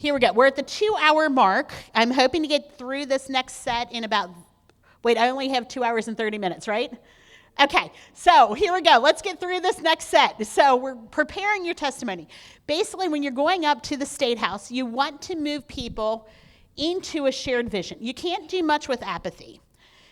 Here we go. We're at the 2-hour mark. I'm hoping to get through this next set in about, wait, I only have 2 hours and 30 minutes, right? Okay, so here we go. Let's get through this next set. So we're preparing your testimony. Basically, when you're going up to the State House, you want to move people into a shared vision. You can't do much with apathy.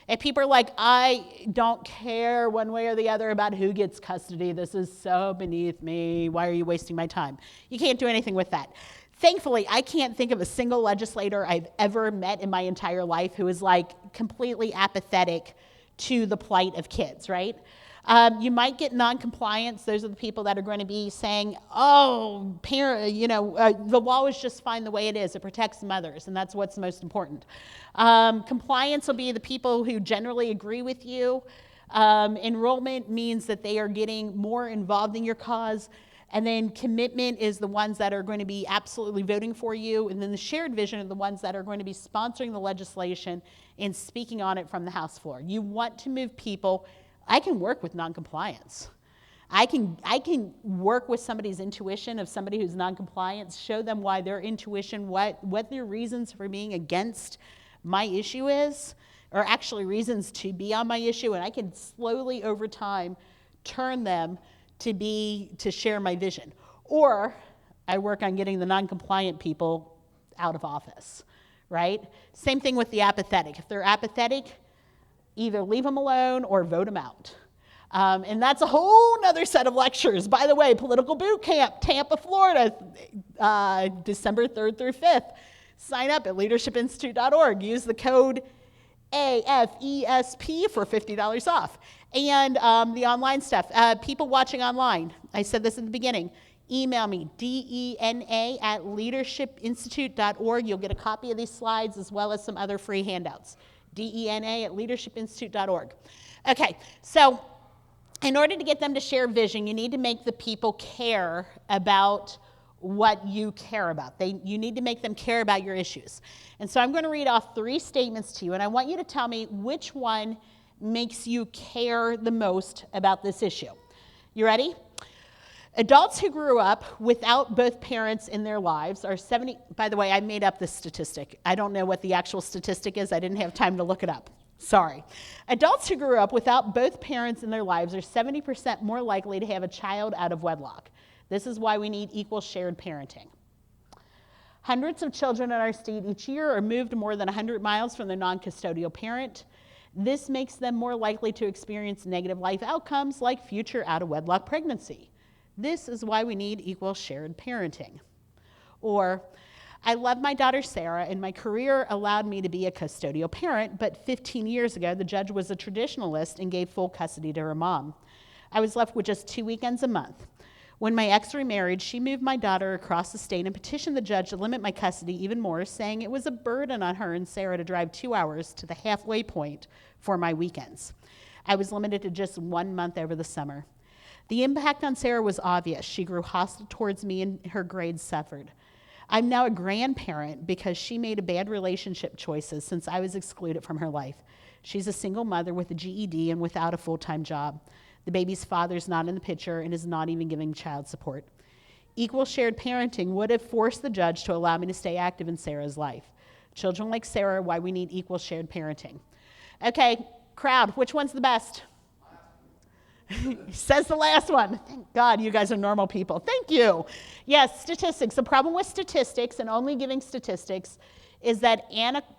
If people are like, I don't care one way or the other about who gets custody, this is so beneath me, why are you wasting my time? You can't do anything with that. Thankfully, I can't think of a single legislator I've ever met in my entire life who is like completely apathetic to the plight of kids, right? You might get non-compliance. Those are the people that are going to be saying, oh, the law is just fine the way it is. It protects mothers, and that's what's most important. Compliance will be the people who generally agree with you. Enrollment means that they are getting more involved in your cause. And then commitment is the ones that are going to be absolutely voting for you. And then the shared vision are the ones that are going to be sponsoring the legislation and speaking on it from the House floor. You want to move people. I can work with noncompliance. I can work with somebody's intuition of somebody who's noncompliant, show them why their intuition, what their reasons for being against my issue is, or actually reasons to be on my issue, and I can slowly over time turn them to share my vision. Or I work on getting the non-compliant people out of office, right? Same thing with the apathetic. If they're apathetic, either leave them alone or vote them out. And that's a whole nother set of lectures. By the way, Political Boot Camp, Tampa, Florida, December 3rd through 5th. Sign up at leadershipinstitute.org. Use the code AFESP for $50 off. And the online stuff. People watching online, I said this at the beginning, email me, dena@leadershipinstitute.org. You'll get a copy of these slides as well as some other free handouts. dena@leadershipinstitute.org. Okay, so in order to get them to share vision, you need to make the people care about what you care about. You need to make them care about your issues. And so I'm going to read off 3 statements to you, and I want you to tell me which one makes you care the most about this issue. You ready? Adults who grew up without both parents in their lives are 70, by the way, I made up this statistic. I don't know what the actual statistic is. I didn't have time to look it up. Sorry. Adults who grew up without both parents in their lives are 70% more likely to have a child out of wedlock. This is why we need equal shared parenting. Hundreds of children in our state each year are moved more than 100 miles from their non-custodial parent. This makes them more likely to experience negative life outcomes like future out-of-wedlock pregnancy. This is why we need equal shared parenting. Or, I love my daughter Sarah, and my career allowed me to be a custodial parent, but 15 years ago, the judge was a traditionalist and gave full custody to her mom. I was left with just 2 weekends a month. When my ex remarried, she moved my daughter across the state and petitioned the judge to limit my custody even more, saying it was a burden on her and Sarah to drive 2 hours to the halfway point for my weekends. I was limited to just 1 month over the summer. The impact on Sarah was obvious. She grew hostile towards me and her grades suffered. I'm now a grandparent because she made a bad relationship choices since I was excluded from her life. She's a single mother with a GED and without a full-time job. The baby's father's not in the picture and is not even giving child support. Equal shared parenting would have forced the judge to allow me to stay active in Sarah's life. Children like Sarah are why we need equal shared parenting. Okay, crowd, which one's the best? Says the last one. Thank God you guys are normal people. Thank you. Yes, statistics. The problem with statistics and only giving statistics is that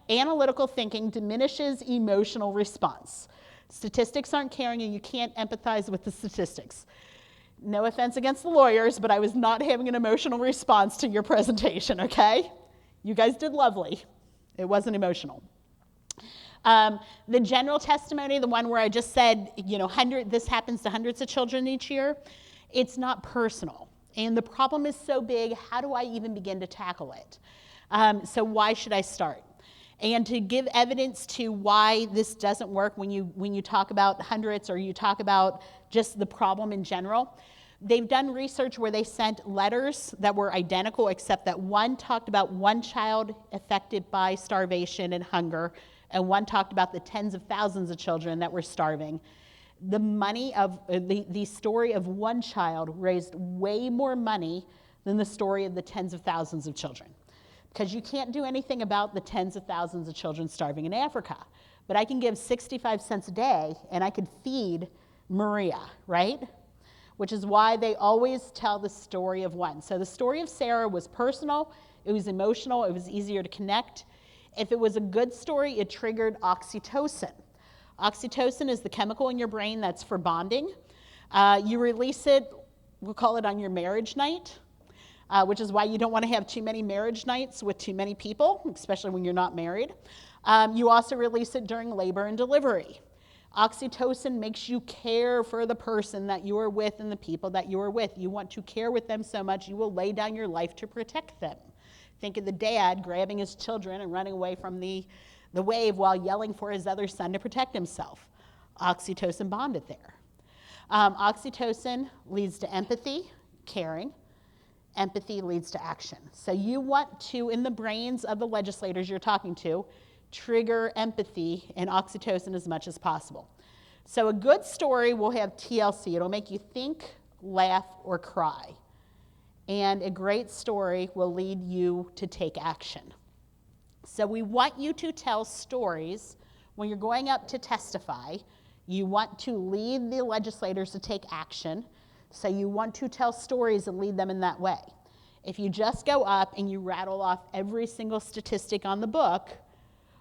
analytical thinking diminishes emotional response. Statistics aren't caring and you can't empathize with the statistics. No offense against the lawyers, but I was not having an emotional response to your presentation, okay? You guys did lovely. It wasn't emotional. The general testimony, the one where I just said, this happens to hundreds of children each year, it's not personal. And the problem is so big, how do I even begin to tackle it? So why should I start? And to give evidence to why this doesn't work when you talk about hundreds or you talk about just the problem in general, they've done research where they sent letters that were identical except that one talked about one child affected by starvation and hunger, and one talked about the tens of thousands of children that were starving. The money of the story of one child raised way more money than the story of the tens of thousands of children. because you can't do anything about the tens of thousands of children starving in Africa. But I can give 65 cents a day and I could feed Maria, right? Which is why they always tell the story of one. So the story of Sarah was personal, it was emotional, it was easier to connect. If it was a good story, it triggered oxytocin. Oxytocin is the chemical in your brain that's for bonding. You release it, we'll call it on your marriage night, which is why you don't want to have too many marriage nights with too many people, especially when you're not married. You also release it during labor and delivery. Oxytocin makes you care for the person that you are with and the people that you are with. You want to care with them so much you will lay down your life to protect them. Think of the dad grabbing his children and running away from the wave while yelling for his other son to protect himself. Oxytocin bonded there. Oxytocin leads to empathy, caring. Empathy leads to action. So you want to, in the brains of the legislators you're talking to, trigger empathy and oxytocin as much as possible. So a good story will have TLC. It'll make you think, laugh, or cry. And a great story will lead you to take action. So we want you to tell stories when you're going up to testify. You want to lead the legislators to take action. So you want to tell stories and lead them in that way. If you just go up and you rattle off every single statistic on the book,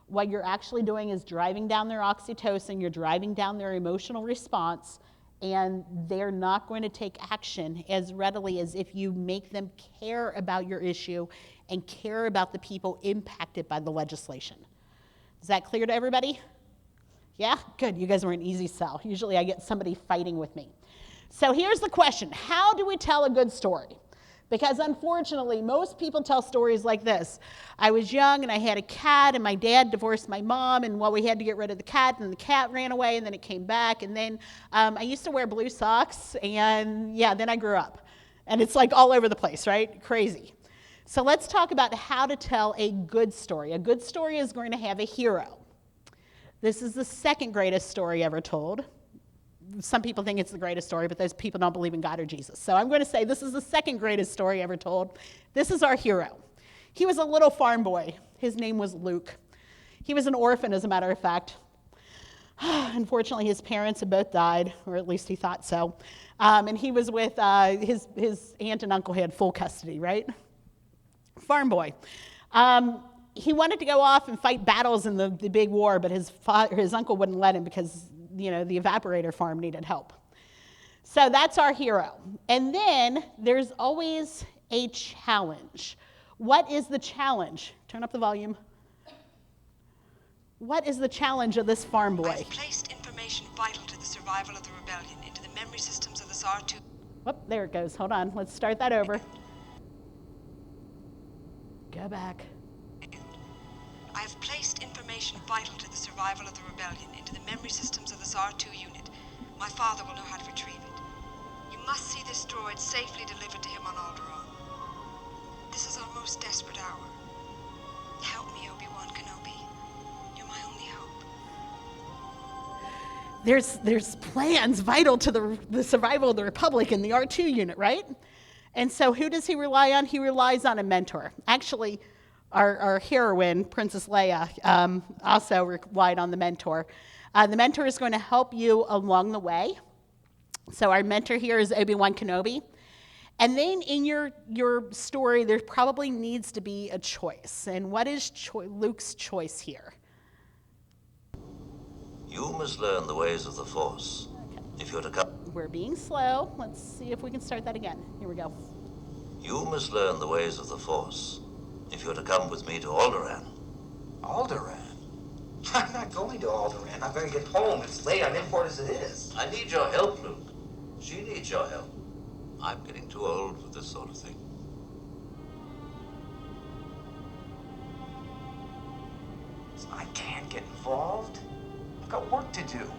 what you're actually doing is driving down their oxytocin, you're driving down their emotional response, and they're not going to take action as readily as if you make them care about your issue and care about the people impacted by the legislation. Is that clear to everybody? Yeah? Good. You guys were an easy sell. Usually I get somebody fighting with me. So here's the question. How do we tell a good story? Because unfortunately, most people tell stories like this. I was young and I had a cat and my dad divorced my mom and well, we had to get rid of the cat and the cat ran away and then it came back and then I used to wear blue socks and yeah, then I grew up. And it's like all over the place, right? Crazy. So let's talk about how to tell a good story. A good story is going to have a hero. This is the second greatest story ever told. Some people think it's the greatest story, but those people don't believe in God or Jesus. So I'm going to say this is the second greatest story ever told. This is our hero. He was a little farm boy. His name was Luke. He was an orphan, as a matter of fact. Unfortunately, his parents had both died, or at least he thought so. And he was with his aunt and uncle had full custody, right? Farm boy. He wanted to go off and fight battles in the big war, but his uncle wouldn't let him because the evaporator farm needed help. So that's our hero. And then there's always a challenge. What is the challenge? Turn up the volume. What is the challenge of this farm boy? I've placed information vital to the survival of the rebellion into the memory systems of the SAR-2. Whoop, there it goes. Hold on. Let's start that over. Go back. I have placed information vital to the survival of the rebellion into the memory systems of the SAR-2 unit. My father will know how to retrieve it. You must see this droid safely delivered to him on Alderaan. This is our most desperate hour. Help me, Obi-Wan Kenobi. You're my only hope. There's plans vital to the survival of the Republic in the R2 unit, right? And so who does he rely on? He relies on a mentor. Actually, our heroine, Princess Leia, also relied on the mentor. The mentor is going to help you along the way. So our mentor here is Obi-Wan Kenobi. And then in your story, there probably needs to be a choice. And what is Luke's choice here? You must learn the ways of the Force. Okay. If you're to come... We're being slow. Let's see if we can start that again. Here we go. You must learn the ways of the Force. If you're to come with me to Alderaan. Alderaan? I'm not going to Alderaan. I'm going to get home. It's late. I'm in port as it is. I need your help, Luke. She needs your help. I'm getting too old for this sort of thing. I can't get involved. I've got work to do.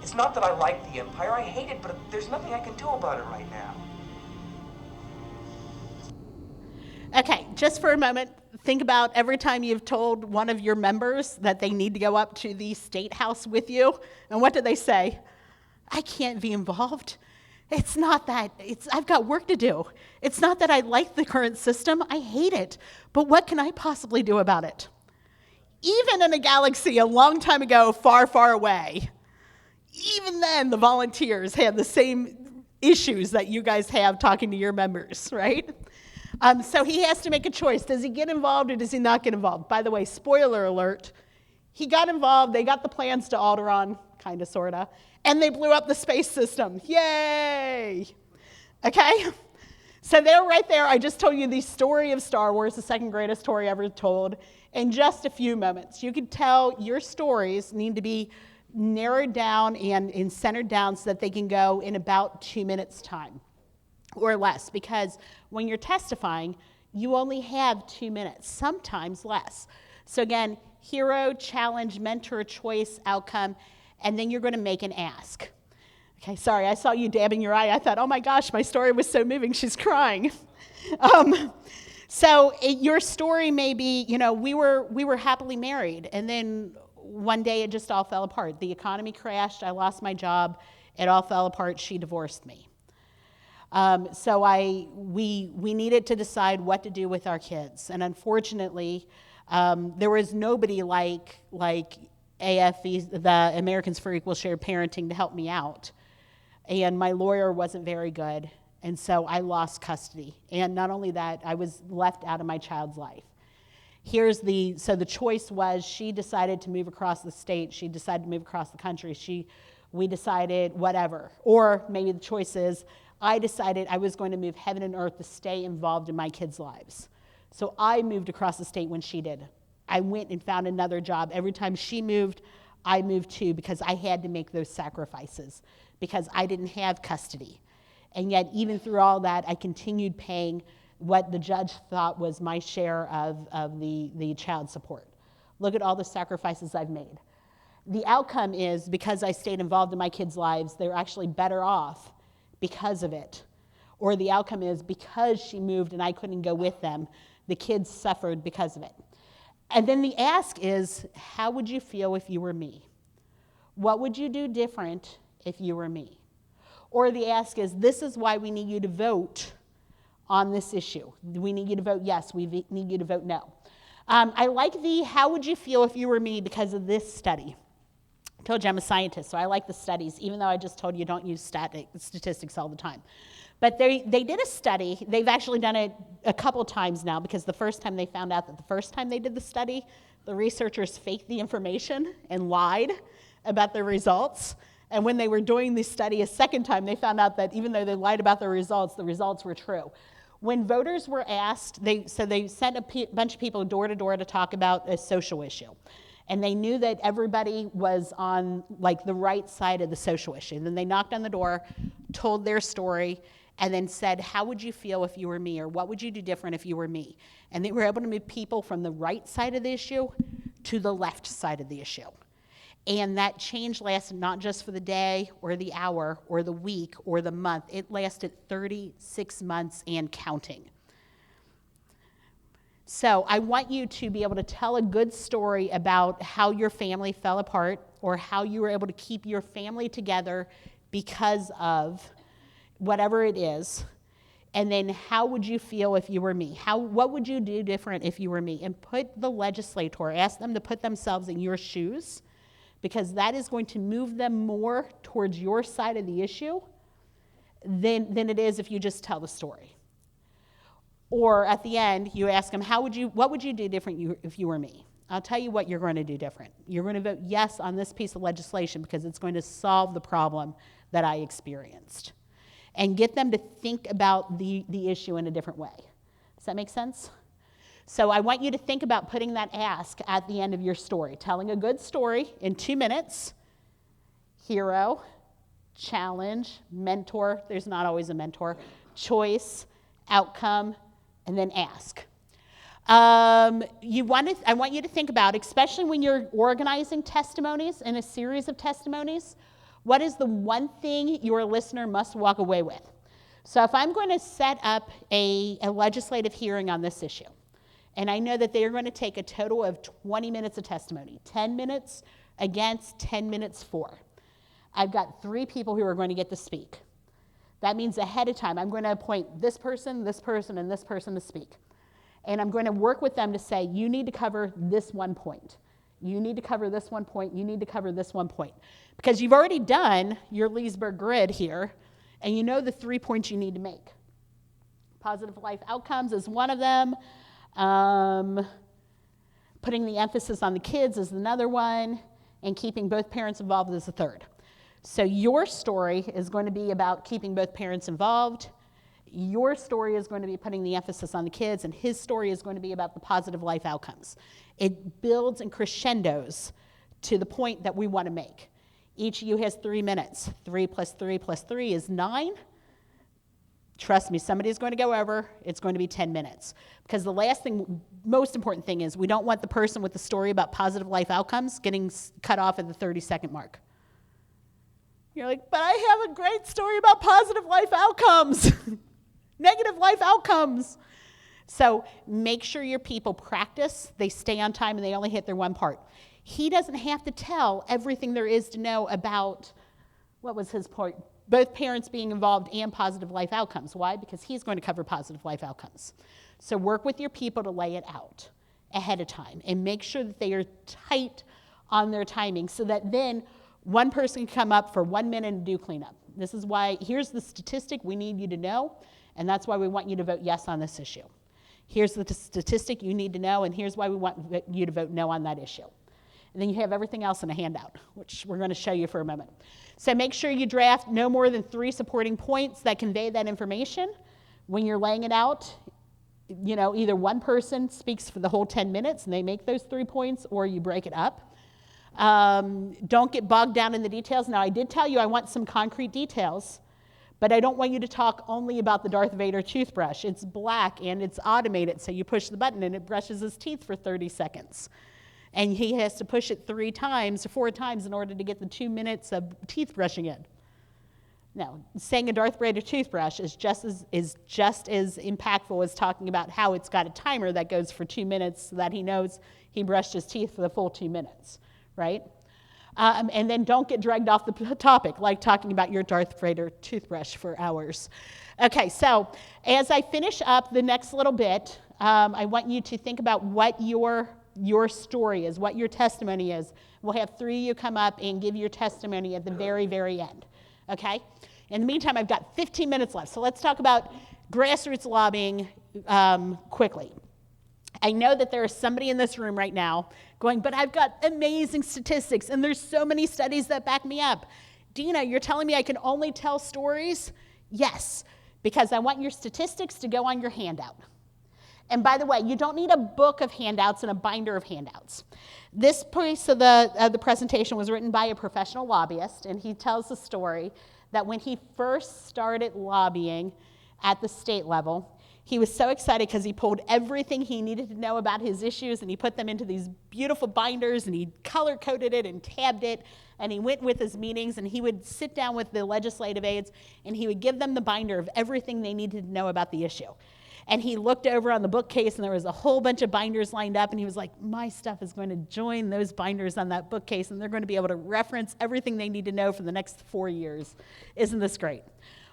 It's not that I like the Empire. I hate it, but there's nothing I can do about it right now. Okay, just for a moment, think about every time you've told one of your members that they need to go up to the State House with you, and what do they say? I can't be involved. It's not that, I've got work to do. It's not that I like the current system, I hate it. But what can I possibly do about it? Even in a galaxy a long time ago, far, far away, even then the volunteers had the same issues that you guys have talking to your members, right? So he has to make a choice. Does he get involved or does he not get involved? By the way, spoiler alert, he got involved, they got the plans to Alderaan, kind of, sort of, and they blew up the space system. Yay! Okay? So they're right there. I just told you the story of Star Wars, the second greatest story ever told, in just a few moments. You could tell your stories need to be narrowed down and centered down so that they can go in about 2 minutes' time or less, because when you're testifying, you only have 2 minutes, sometimes less. So again, hero, challenge, mentor, choice, outcome, and then you're going to make an ask. Okay, sorry, I saw you dabbing your eye. I thought, oh my gosh, my story was so moving, she's crying. Your story may be, we were happily married, and then one day it just all fell apart. The economy crashed, I lost my job, it all fell apart, she divorced me. We needed to decide what to do with our kids, and unfortunately, there was nobody like AFE, the Americans for Equal Shared Parenting, to help me out. And my lawyer wasn't very good, and so I lost custody. And not only that, I was left out of my child's life. So the choice was, she decided to move across the state, she decided to move across the country, we decided whatever. Or maybe the choice is, I decided I was going to move heaven and earth to stay involved in my kids' lives. So I moved across the state when she did. I went and found another job. Every time she moved, I moved too, because I had to make those sacrifices, because I didn't have custody. And yet, even through all that, I continued paying what the judge thought was my share of the child support. Look at all the sacrifices I've made. The outcome is, because I stayed involved in my kids' lives, they're actually better off because of it. Or the outcome is, because she moved and I couldn't go with them, the kids suffered because of it. And then the ask is, how would you feel if you were me? What would you do different if you were me? Or the ask is, this is why we need you to vote on this issue. We need you to vote yes, we need you to vote no. I like the how would you feel if you were me because of this study. I told you I'm a scientist, so I like the studies, even though I just told you don't use statistics all the time. But they did a study. They've actually done it a couple times now, because the first time they found out that the first time they did the study, the researchers faked the information and lied about their results. And when they were doing the study a second time, they found out that even though they lied about the results were true. When voters were asked, they sent a bunch of people door to door to talk about a social issue. And they knew that everybody was on the right side of the social issue. And then they knocked on the door, told their story, and then said, how would you feel if you were me? Or what would you do different if you were me? And they were able to move people from the right side of the issue to the left side of the issue. And that change lasted not just for the day or the hour or the week or the month. It lasted 36 months and counting. So I want you to be able to tell a good story about how your family fell apart, or how you were able to keep your family together because of whatever it is. And then how would you feel if you were me? What would you do different if you were me? And put the legislator, ask them to put themselves in your shoes, because that is going to move them more towards your side of the issue than it is if you just tell the story. Or at the end, you ask them, what would you do different if you were me? I'll tell you what you're going to do different. You're going to vote yes on this piece of legislation because it's going to solve the problem that I experienced. And get them to think about the issue in a different way. Does that make sense? So I want you to think about putting that ask at the end of your story. Telling a good story in 2 minutes. Hero, challenge, mentor. There's not always a mentor. Choice, outcome, and then ask. I want you to think about, especially when you're organizing testimonies in a series of testimonies, what is the one thing your listener must walk away with? So if I'm going to set up a legislative hearing on this issue, and I know that they are going to take a total of 20 minutes of testimony, 10 minutes against, 10 minutes for. I've got 3 people who are going to get to speak. That means ahead of time, I'm going to appoint this person, and this person to speak. And I'm going to work with them to say, you need to cover this one point. You need to cover this one point. You need to cover this one point. Because you've already done your Leesburg grid here, and you know the 3 points you need to make. Positive life outcomes is one of them. Putting the emphasis on the kids is another one. And keeping both parents involved is the third. So your story is going to be about keeping both parents involved. Your story is going to be putting the emphasis on the kids, and his story is going to be about the positive life outcomes. It builds and crescendos to the point that we want to make. Each of you has 3 minutes. 3 plus 3 plus 3 is 9. Trust me, somebody's going to go over. It's going to be 10 minutes. Because the last thing, most important thing is we don't want the person with the story about positive life outcomes getting cut off at the 30-second mark. You're like, but I have a great story about positive life outcomes. Negative life outcomes. So make sure your people practice, they stay on time, and they only hit their one part. He doesn't have to tell everything there is to know about, what was his point? Both parents being involved and positive life outcomes. Why? Because he's going to cover positive life outcomes. So work with your people to lay it out ahead of time and make sure that they are tight on their timing so that then one person can come up for 1 minute and do cleanup. This is why, here's the statistic we need you to know, and that's why we want you to vote yes on this issue. Here's the statistic you need to know, and here's why we want you to vote no on that issue. And then you have everything else in a handout, which we're going to show you for a moment. So make sure you draft no more than 3 supporting points that convey that information. When you're laying it out, you know, either one person speaks for the whole 10 minutes and they make those 3 points, or you break it up. Don't get bogged down in the details. Now, I did tell you I want some concrete details, but I don't want you to talk only about the Darth Vader toothbrush. It's black and it's automated, so you push the button and it brushes his teeth for 30 seconds. And he has to push it 3 times or 4 times in order to get the 2 minutes of teeth brushing in. Now, saying a Darth Vader toothbrush is just as impactful as talking about how it's got a timer that goes for 2 minutes so that he knows he brushed his teeth for the full 2 minutes, right? And then don't get dragged off the topic, like talking about your Darth Vader toothbrush for hours. Okay, so as I finish up the next little bit, I want you to think about what your story is, what your testimony is. We'll have 3 of you come up and give your testimony at the very, very end, okay? In the meantime, I've got 15 minutes left, so let's talk about grassroots lobbying quickly. I know that there is somebody in this room right now going, but I've got amazing statistics, and there's so many studies that back me up. Dena, you're telling me I can only tell stories? Yes, because I want your statistics to go on your handout. And by the way, you don't need a book of handouts and a binder of handouts. This piece of the presentation was written by a professional lobbyist, and he tells the story that when he first started lobbying at the state level, he was so excited because he pulled everything he needed to know about his issues and he put them into these beautiful binders and he color-coded it and tabbed it, and he went with his meetings and he would sit down with the legislative aides and he would give them the binder of everything they needed to know about the issue. And he looked over on the bookcase and there was a whole bunch of binders lined up, and he was like, my stuff is going to join those binders on that bookcase and they're going to be able to reference everything they need to know for the next 4 years. Isn't this great?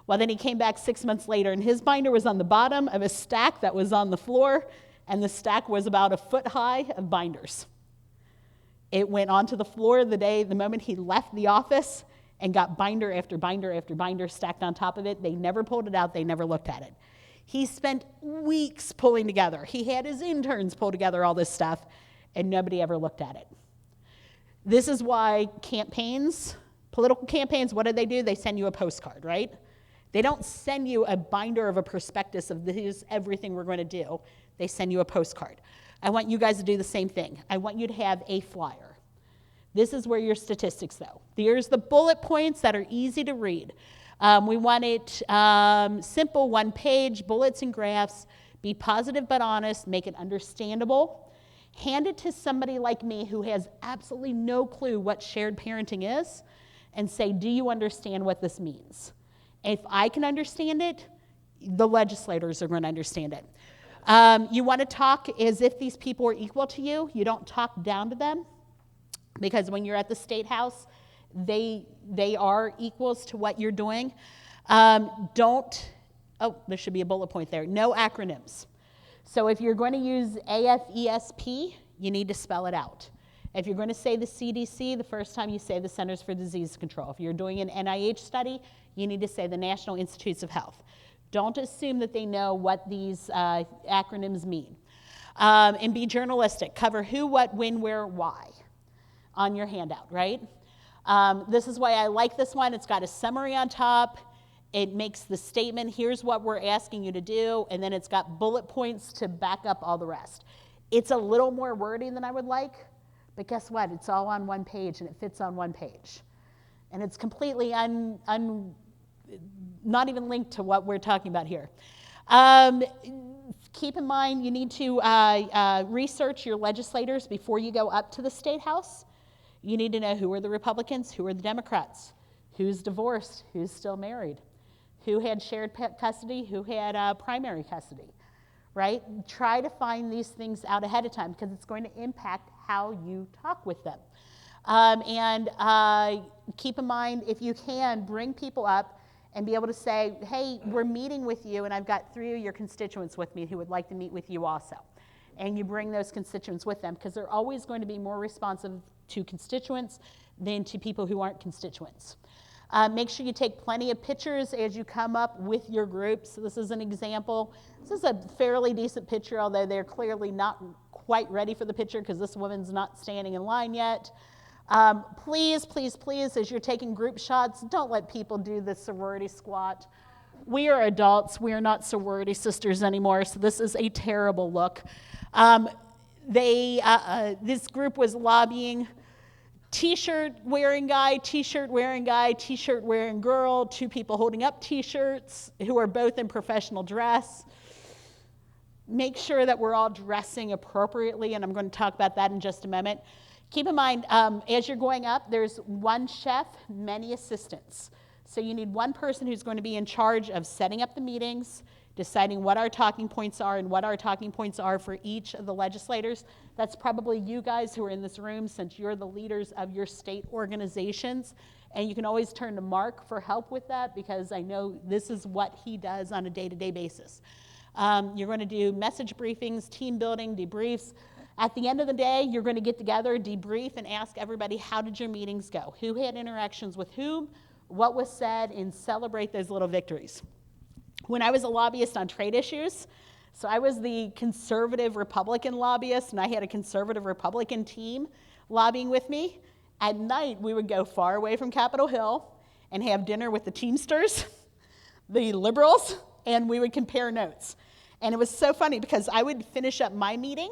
Well, then he came back 6 months later, and his binder was on the bottom of a stack that was on the floor, and the stack was about 1 foot high of binders. It went onto the floor the moment he left the office, and got binder after binder after binder stacked on top of it. They never pulled it out. They never looked at it. He spent weeks pulling together. He had his interns pull together all this stuff, and nobody ever looked at it. This is why campaigns, political campaigns, what do? They send you a postcard, right? They don't send you a binder of a prospectus of this is everything we're going to do. They send you a postcard. I want you guys to do the same thing. I want you to have a flyer. This is where your statistics, though. Here's the bullet points that are easy to read. We want it simple, 1 page, bullets and graphs. Be positive but honest. Make it understandable. Hand it to somebody like me who has absolutely no clue what shared parenting is, and say, do you understand what this means? If I can understand it, the legislators are going to understand it. You want to talk as if these people are equal to you. You don't talk down to them, because when you're at the State House, they are equals to what you're doing. There should be a bullet point there. No acronyms. So if you're going to use AFESP, you need to spell it out. If you're going to say the CDC, the first time you say the Centers for Disease Control. If you're doing an NIH study, you need to say the National Institutes of Health. Don't assume that they know what these acronyms mean. And be journalistic. Cover who, what, when, where, why on your handout, right? This is why I like this one. It's got a summary on top. It makes the statement, here's what we're asking you to do, and then it's got bullet points to back up all the rest. It's a little more wordy than I would like, but guess what? It's all on one page, and it fits on one page. And it's completely not even linked to what we're talking about here. Keep in mind, you need to research your legislators before you go up to the State House. You need to know who are the Republicans, who are the Democrats, who's divorced, who's still married, who had shared custody, who had primary custody, right? Try to find these things out ahead of time because it's going to impact how you talk with them. And keep in mind, if you can, bring people up and be able to say, hey, we're meeting with you, and I've got 3 of your constituents with me who would like to meet with you also. And you bring those constituents with them because they're always going to be more responsive to constituents than to people who aren't constituents. Make sure you take plenty of pictures as you come up with your groups. So this is an example. This is a fairly decent picture, although they're clearly not quite ready for the picture because this woman's not standing in line yet. Please, please, please, as you're taking group shots, don't let people do the sorority squat. We are adults. We are not sorority sisters anymore, so this is a terrible look. This group was lobbying T-shirt wearing guy, T-shirt wearing guy, T-shirt wearing girl, 2 people holding up T-shirts who are both in professional dress. Make sure that we're all dressing appropriately, and I'm going to talk about that in just a moment. Keep in mind, as you're going up, there's 1 chef, many assistants. So you need 1 person who's going to be in charge of setting up the meetings, deciding what our talking points are and what our talking points are for each of the legislators. That's probably you guys who are in this room since you're the leaders of your state organizations. And you can always turn to Mark for help with that because I know this is what he does on a day-to-day basis. You're going to do message briefings, team building, debriefs. At the end of the day, you're going to get together, debrief, and ask everybody, how did your meetings go? Who had interactions with whom? What was said? And celebrate those little victories. When I was a lobbyist on trade issues, so I was the conservative Republican lobbyist, and I had a conservative Republican team lobbying with me. At night, we would go far away from Capitol Hill and have dinner with the Teamsters, the liberals, and we would compare notes. And it was so funny because I would finish up my meeting,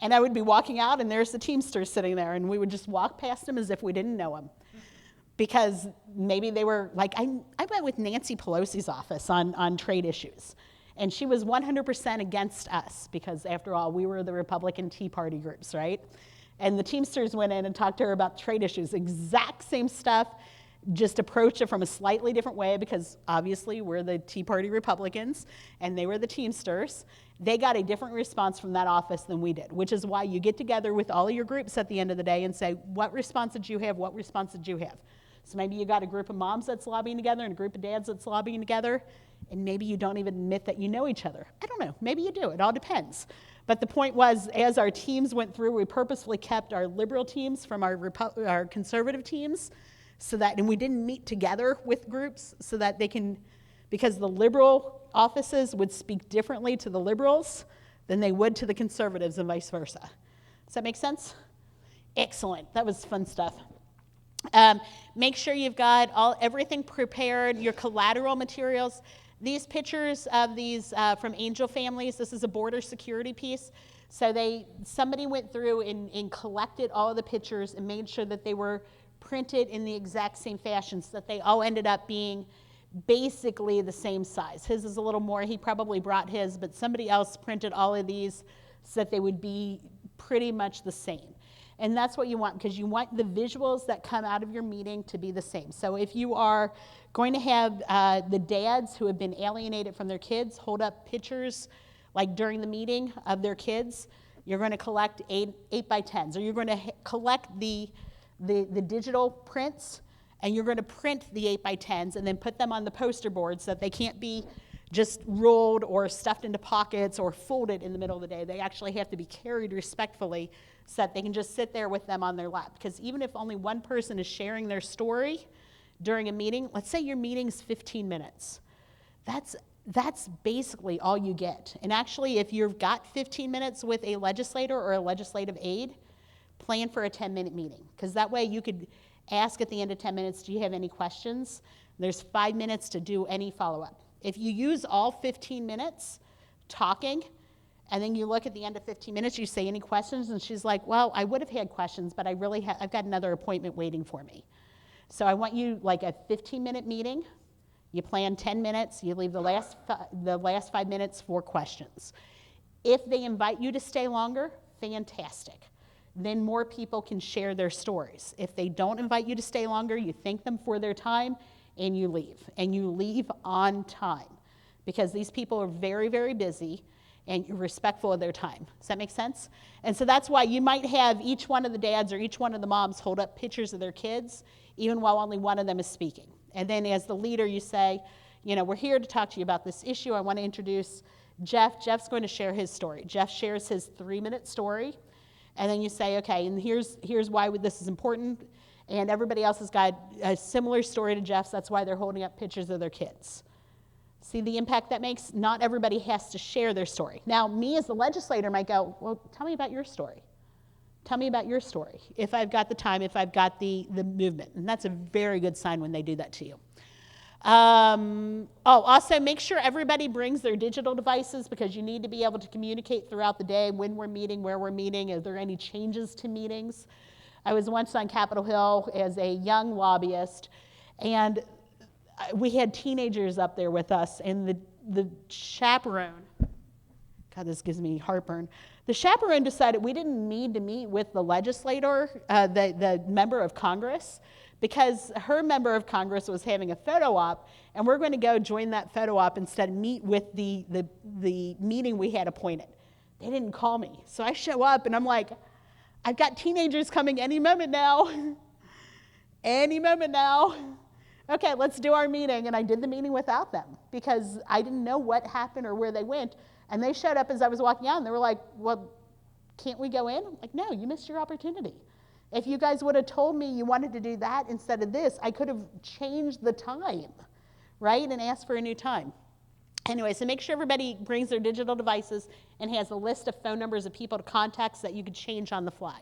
and I would be walking out, and there's the Teamsters sitting there, and we would just walk past them as if we didn't know them. Because maybe they were, like, I went with Nancy Pelosi's office on trade issues. And she was 100% against us because, after all, we were the Republican Tea Party groups, right? And the Teamsters went in and talked to her about trade issues. Exact same stuff, just approach it from a slightly different way because, obviously, we're the Tea Party Republicans and they were the Teamsters. They got a different response from that office than we did, which is why you get together with all of your groups at the end of the day and say, what response did you have? What response did you have? So maybe you got a group of moms that's lobbying together and a group of dads that's lobbying together, and maybe you don't even admit that you know each other. I don't know. Maybe you do. It all depends. But the point was, as our teams went through, we purposefully kept our liberal teams from our conservative teams, so that, and we didn't meet together with groups so that they can, because the liberal offices would speak differently to the liberals than they would to the conservatives and vice versa. Does that make sense? Excellent. That was fun stuff. Make sure you've got everything prepared, your collateral materials. These pictures of these from Angel Families, this is a border security piece. So somebody went through and collected all of the pictures and made sure that they were printed in the exact same fashion so that they all ended up being basically the same size. His is a little more, he probably brought his, but somebody else printed all of these so that they would be pretty much the same. And that's what you want, because you want the visuals that come out of your meeting to be the same. So if you are going to have the dads who have been alienated from their kids hold up pictures like during the meeting of their kids, you're going to collect 8 by 10s, or you're going to collect the digital prints And you're going to print the 8x10s and then put them on the poster board so that they can't be just rolled or stuffed into pockets or folded in the middle of the day. They actually have to be carried respectfully so that they can just sit there with them on their lap. Because even if only one person is sharing their story during a meeting, let's say your meeting's 15 minutes. That's basically all you get. And actually, if you've got 15 minutes with a legislator or a legislative aide, plan for a 10-minute meeting. Because that way you could ask at the end of 10 minutes, do you have any questions? There's 5 minutes to do any follow-up. If you use all 15 minutes talking, and then you look at the end of 15 minutes, you say, any questions? And she's like, well, I would have had questions, but I've got another appointment waiting for me. So I want you, like a 15-minute meeting, you plan 10 minutes, you leave the last 5 minutes for questions. If they invite you to stay longer, fantastic. Then more people can share their stories. If they don't invite you to stay longer, you thank them for their time and you leave. And you leave on time because these people are very, very busy and you're respectful of their time. Does that make sense? And so that's why you might have each one of the dads or each one of the moms hold up pictures of their kids, even while only one of them is speaking. And then as the leader, you say, you know, we're here to talk to you about this issue. I want to introduce Jeff. Jeff's going to share his story. Jeff shares his 3-minute story. And then you say, okay, and here's why this is important. And everybody else has got a similar story to Jeff's. That's why they're holding up pictures of their kids. See the impact that makes? Not everybody has to share their story. Now, me as the legislator might go, well, tell me about your story. Tell me about your story, if I've got the time, if I've got the movement. And that's a very good sign when they do that to you. Also make sure everybody brings their digital devices because you need to be able to communicate throughout the day when we're meeting, where we're meeting, are there any changes to meetings. I was once on Capitol Hill as a young lobbyist, and we had teenagers up there with us, and the chaperone, God, this gives me heartburn. The chaperone decided we didn't need to meet with the legislator, the member of Congress, because her member of Congress was having a photo op, and we're going to go join that photo op instead of meet with the meeting we had appointed. They didn't call me. So I show up, and I'm like, I've got teenagers coming any moment now. Any moment now. Okay, let's do our meeting. And I did the meeting without them because I didn't know what happened or where they went. And they showed up as I was walking out, and they were like, well, can't we go in? I'm like, no, you missed your opportunity. If you guys would have told me you wanted to do that instead of this, I could have changed the time, right, and asked for a new time. Anyway, so make sure everybody brings their digital devices and has a list of phone numbers of people to contact so that you can change on the fly.